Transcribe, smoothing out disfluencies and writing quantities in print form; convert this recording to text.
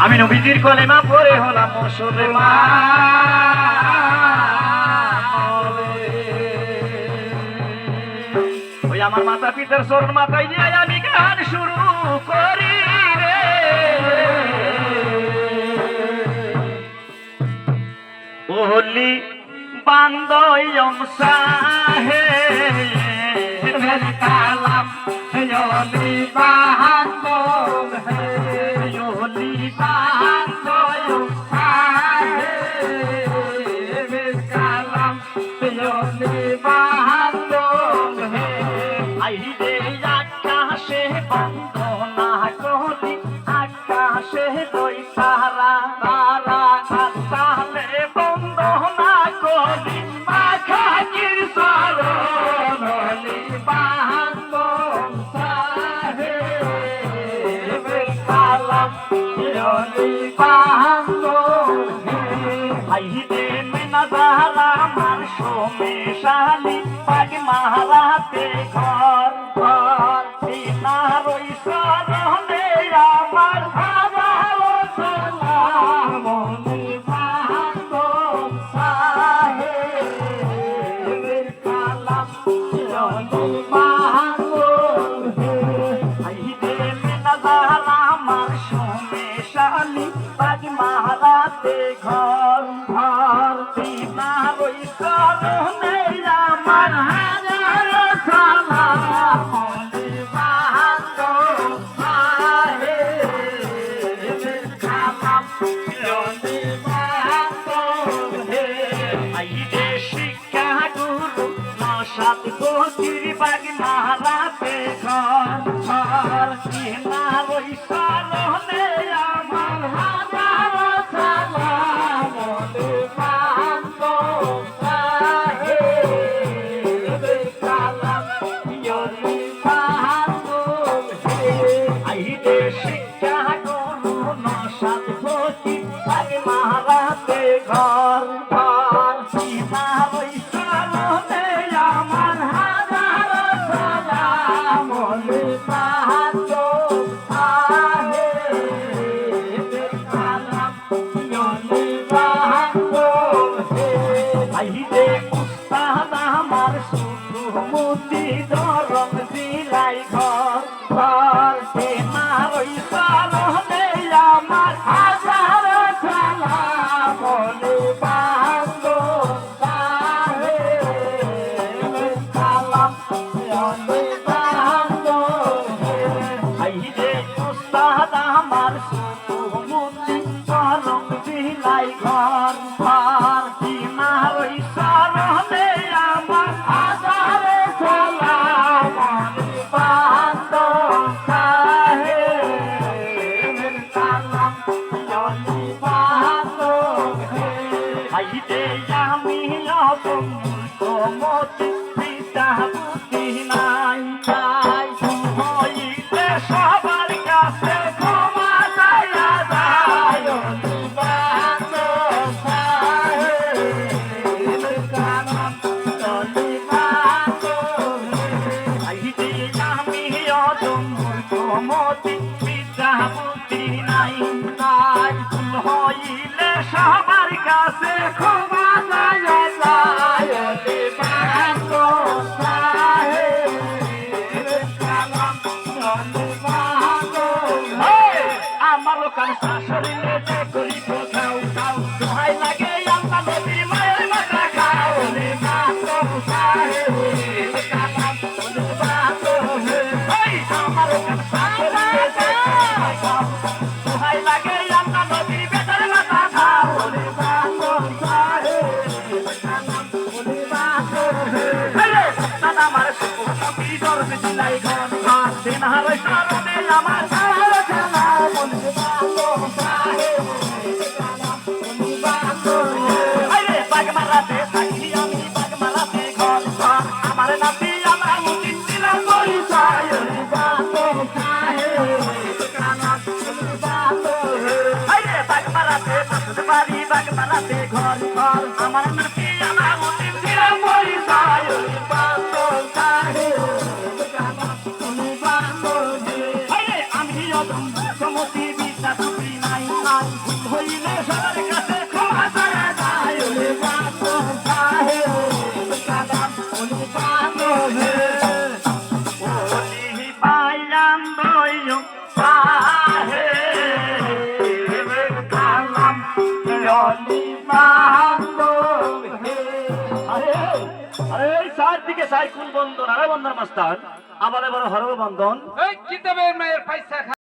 আমি নবীজির কলেমা পড়ে হলাম মুসলমান। ওই আমার মাতা পিতার চরণ মাথায় নিয়ে আমি গান শুরু করি রে। ওলি বান্দয়ম সাহে কালাম ওলি বান্দম হে ওলি বান্দয়ম সাহে কালাম ওলি বান্দম হে আইরে আকাশে বন্দনা করি আকাশে দই তারা তারা তালে বন্দনা করি মাখাজির চরণ ওলি বান্দম সাহে কালাম ওলি বান্দম হে আইরে মিনা জাহারা মার সোমেশালি পাগ মারাতে ঘর ঘর বিনার ওই চরণে আমার হাজারো সালাম ওলি বান্দম সাহে কালাম ওলি বান্দম হে আইরে মিনা জাহারা মার সোমেশালি পাগ মারাতে ঘর ঘর বিনার ওই চরণে আমার হাজারো সালাম ওলি বান্দম সাহে কালাম ওলি বান্দম হে আইরে শিক্ষা গুরু নসাদ গতির বাগ মারাতে ঘর ঘর বিনার ওই চরণে আমার হাজারো সালাম ওলি বান্দম সাহে কালাম ওলি বান্দম হে আইরে শিক্ষা গুরু নসাদ গতির বাগ মারাতে ঘর ঘর বিনার ওই চরণে আমার হাজারো সালাম ওলি বান্দম সাহে কালাম ওলি বান্দম হে আইরে উস্তাদ আমার সুমতি ধরম দিলাই ঘর ঘর বিনার ওই চরণে আমার হাজারো সালাম ওলি বান্দম সাহে কালাম ওলি বান্দম হে আইরে উস্তাদ আমার সুমতি ধরম দিলাই ঘর ঘর বিনার ওই চরণে আমার হাজারো সালাম ওলি বান্দম সাহে কালাম ওলি বান্দম হে আইরে আমি অবমতি পিতা বুদ্ধি নাই তাই হইতে সবার কাছে ক্ষমা চাইয়া যায় ওলি বান্দম সাহে কালাম ওলি বান্দম হে আইরে আমি অবমতি পিতা বুদ্ধি নাই তাই হইলে সবার কাছে ক্ষমা চাইয়া যায় ওলি বান্দম সাহে কালাম ওলি বান্দম হে আমার লোকাল শাশুড়িলে যে করিব খাও খাও দোহাই লাগে আল্লাহ নবীর মায়ের মাথা খাও ওলি বান্দম সাহে কালাম ওলি বান্দম হে আমার লোকাল শাশুড়িলে যে খাও দোহাই লাগে আল্লাহ নবীর বেটার মাথা খাও ওলি বান্দম সাহে কালাম ওলি বান্দম হে দাদা আমার সুমতি ধরম দিলাই ঘর ঘর বিনার ওই চরণে আমার হাজারো সালাম ওলি বান্দম সাহে কালাম ওলি বান্দম হে আইরে বাগ মারাতে থাকি আমি বাগ মারাতে ঘর ঘর আমার নাতি আমার মুতি দিলাম পরিচয় ওলি বান্দম সাহে কালাম ওলি বান্দম হে আইরে বাগ মারাতে থাকতে পারি বাগ মারাতে ঘর ঘর আমার নাতি আমার মুতি দিলাম পরিচয় ওলি বান্দম সাহে কালাম ওলি বান্দম হে আইরে আমি মতি বিদ্যা তুমি নাই নাই ভুল হইলে সবার কাছে ক্ষমা চাওয়া যায় ওরে বাতো সাহেব কালাম ওরে বাতো হে ওলি পাইলাম দইও সাহেব কালাম ওলি বাতো হে আরে আরে চার দিকে চাই কোন বন্ধন আরে বন্ধন মাস্টার আবার এবার হরব বন্ধন এই কিতাবের মায়ের পয়সা